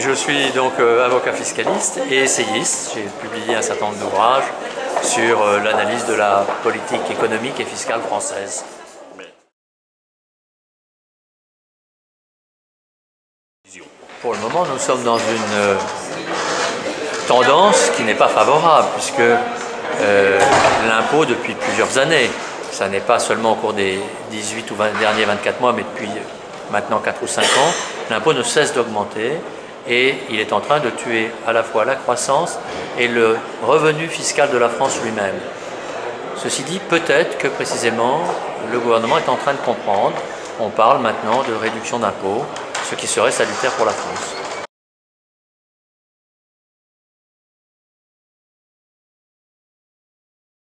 Je suis donc avocat fiscaliste et essayiste. J'ai publié un certain nombre d'ouvrages sur l'analyse de la politique économique et fiscale française. Pour le moment, nous sommes dans une tendance qui n'est pas favorable, puisque l'impôt, depuis plusieurs années, ça n'est pas seulement au cours des 18 ou 20 derniers 24 mois, mais depuis maintenant 4 ou 5 ans, l'impôt ne cesse d'augmenter et il est en train de tuer à la fois la croissance et le revenu fiscal de la France lui-même. Ceci dit, peut-être que précisément le gouvernement est en train de comprendre. On parle maintenant de réduction d'impôts, ce qui serait salutaire pour la France.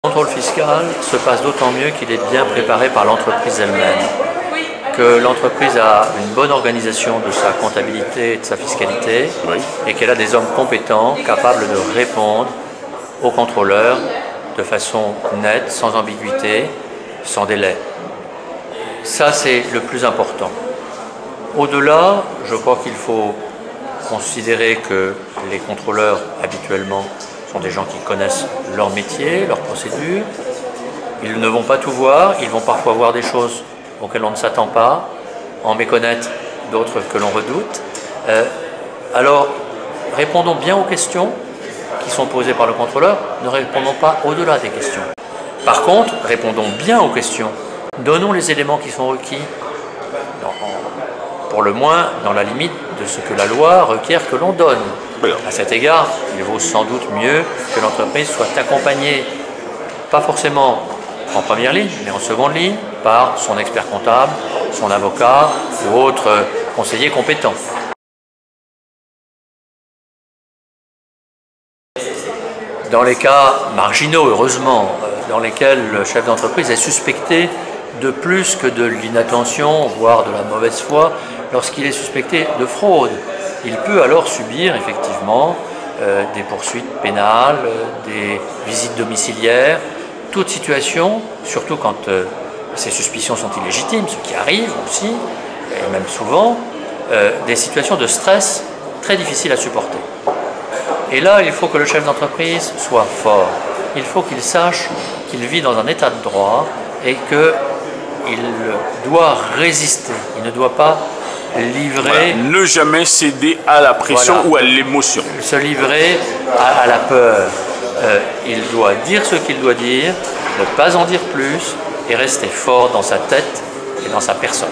Le contrôle fiscal se passe d'autant mieux qu'il est bien préparé par l'entreprise elle-même, que l'entreprise a une bonne organisation de sa comptabilité et de sa fiscalité, et qu'elle a des hommes compétents, capables de répondre aux contrôleurs de façon nette, sans ambiguïté, sans délai. Ça, c'est le plus important. Au-delà, je crois qu'il faut considérer que les contrôleurs, habituellement, sont des gens qui connaissent leur métier, leurs procédures. Ils ne vont pas tout voir, ils vont parfois voir des choses auxquelles on ne s'attend pas, en méconnaître d'autres que l'on redoute. Alors, répondons bien aux questions qui sont posées par le contrôleur, ne répondons pas au-delà des questions. Par contre, répondons bien aux questions, donnons les éléments qui sont requis, pour le moins dans la limite de ce que la loi requiert que l'on donne. À cet égard, il vaut sans doute mieux que l'entreprise soit accompagnée, pas forcément en première ligne, mais en seconde ligne, par son expert comptable, son avocat ou autre conseiller compétent. Dans les cas marginaux, heureusement, dans lesquels le chef d'entreprise est suspecté de plus que de l'inattention, voire de la mauvaise foi, lorsqu'il est suspecté de fraude, il peut alors subir effectivement des poursuites pénales, des visites domiciliaires, toute situation, surtout quand ces suspicions sont illégitimes, ce qui arrive aussi, et même souvent, des situations de stress très difficiles à supporter. Et là, il faut que le chef d'entreprise soit fort. Il faut qu'il sache qu'il vit dans un état de droit et qu'il doit résister. Il ne doit pas livrer... Voilà. Ne jamais céder à la pression ou à l'émotion. Se livrer à la peur. Il doit dire ce qu'il doit dire, ne pas en dire plus et rester fort dans sa tête et dans sa personne.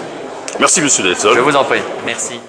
Merci, monsieur Delzol. Je vous en prie. Merci.